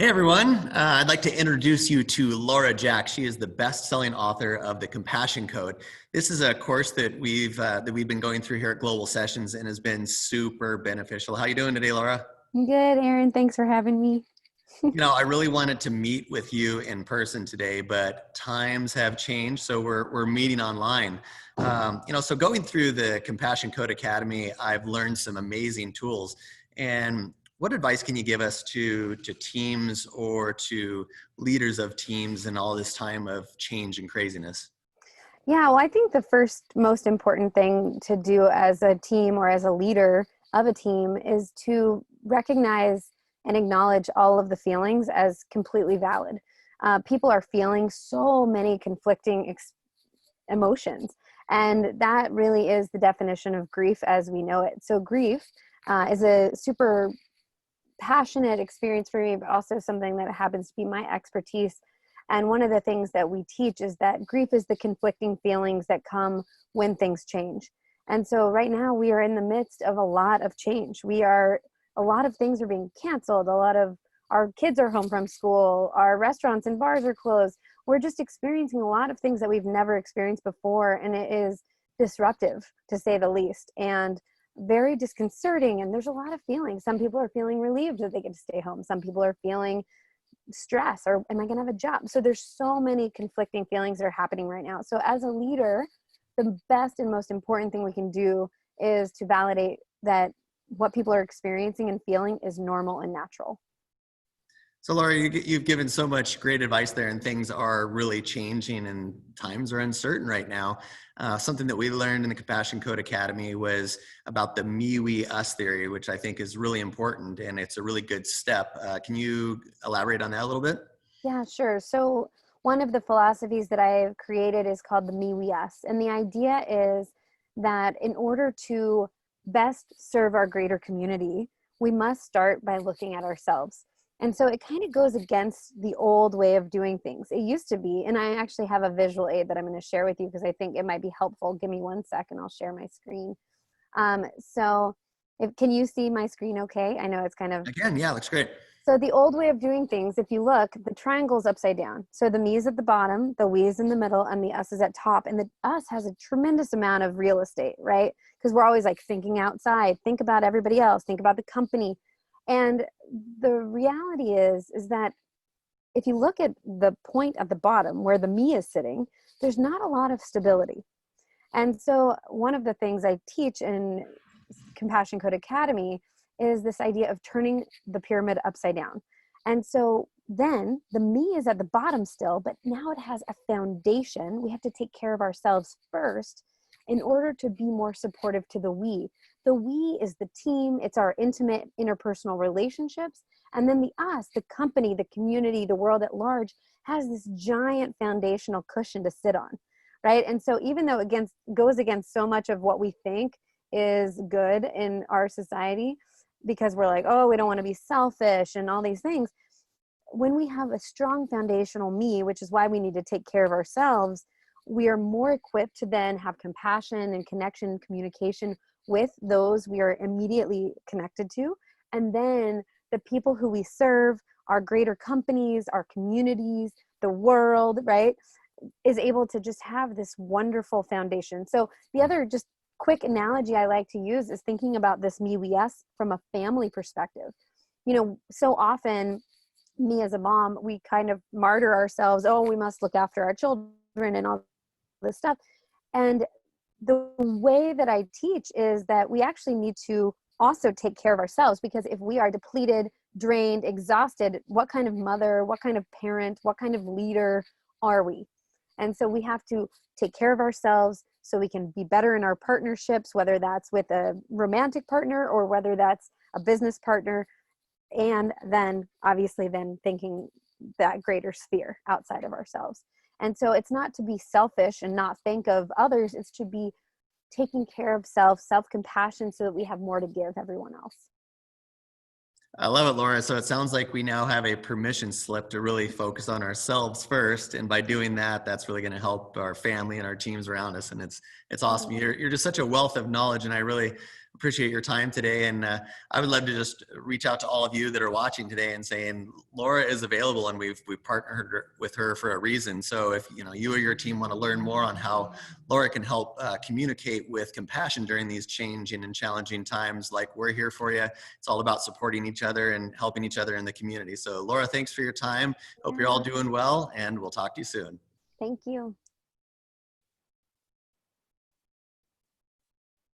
Hey everyone, I'd like to introduce you to Laura Jack. She is the best-selling author of The Compassion Code. This is a course that we've been going through here at Global Sessions and has been super beneficial. How you doing today, Laura? I'm good, Aaron. Thanks for having me. I really wanted to meet with you in person today, but times have changed, so we're meeting online. So going through the Compassion Code Academy, I've learned some amazing tools. And what advice can you give us to teams or to leaders of teams in all this time of change and craziness? Yeah, well, I think the first most important thing to do as a team or as a leader of a team is to recognize and acknowledge all of the feelings as completely valid. People are feeling so many conflicting emotions, and that really is the definition of grief as we know it. So grief is a super passionate experience for me, but also something that happens to be my expertise. And one of the things that we teach is that grief is the conflicting feelings that come when things change. And so right now we are in the midst of a lot of change. A lot of things are being canceled. A lot of our kids are home from school. Our restaurants and bars are closed. We're just experiencing a lot of things that we've never experienced before. And it is disruptive, to say the least, and very disconcerting. And there's a lot of feelings. Some people are feeling relieved that they get to stay home. Some people are feeling stress, or am I going to have a job? So there's so many conflicting feelings that are happening right now. So as a leader, the best and most important thing we can do is to validate that what people are experiencing and feeling is normal and natural. So Laura, you've given so much great advice there, and things are really changing and times are uncertain right now. Something that we learned in the Compassion Code Academy was about the me, we, us theory, which I think is really important, and it's a really good step. Can you elaborate on that a little bit? Yeah, sure. So one of the philosophies that I've created is called the me, we, us. And the idea is that in order to best serve our greater community, we must start by looking at ourselves. And so it kind of goes against the old way of doing things. It used to be, and I actually have a visual aid that I'm going to share with you because I think it might be helpful. Give me 1 second, I'll share my screen. So can you see my screen okay? I know it's kind of... Again, yeah, looks great. So the old way of doing things, if you look, the triangle's upside down. So the me is at the bottom, the we is in the middle, and the us is at top. And the us has a tremendous amount of real estate, right? Because we're always like thinking outside, think about everybody else, think about the company. And the reality is that if you look at the point at the bottom where the me is sitting, there's not a lot of stability. And so one of the things I teach in Compassion Code Academy is this idea of turning the pyramid upside down. And so then the me is at the bottom still, but now it has a foundation. We have to take care of ourselves first in order to be more supportive to the we. The we is the team, it's our intimate interpersonal relationships. And then the us, the company, the community, the world at large, has this giant foundational cushion to sit on, right? And so even though it goes against so much of what we think is good in our society, because we're like, oh, we don't want to be selfish and all these things. When we have a strong foundational me, which is why we need to take care of ourselves, we are more equipped to then have compassion and connection and communication with those we are immediately connected to. And then the people who we serve, our greater companies, our communities, the world, right, is able to just have this wonderful foundation. So the other just quick analogy I like to use is thinking about this me, we, us from a family perspective. So often, me as a mom, we kind of martyr ourselves. Oh, we must look after our children and all this stuff. And the way that I teach is that we actually need to also take care of ourselves, because if we are depleted, drained, exhausted, what kind of mother, what kind of parent, what kind of leader are we? And so we have to take care of ourselves so we can be better in our partnerships, whether that's with a romantic partner or whether that's a business partner. And then obviously then thinking that greater sphere outside of ourselves. And so it's not to be selfish and not think of others. It's to be taking care of self-compassion so that we have more to give everyone else. I love it, Laura. So it sounds like we now have a permission slip to really focus on ourselves first. And by doing that, that's really going to help our family and our teams around us. And it's awesome. You're just such a wealth of knowledge. And I really appreciate your time today. And I would love to just reach out to all of you that are watching today and saying Laura is available, and we've partnered with her for a reason. So if you or your team want to learn more on how Laura can help communicate with compassion during these changing and challenging times, like, we're here for you. It's all about supporting each other and helping each other in the community. So Laura, thanks for your time. Hope you're all doing well, and we'll talk to you soon. Thank you.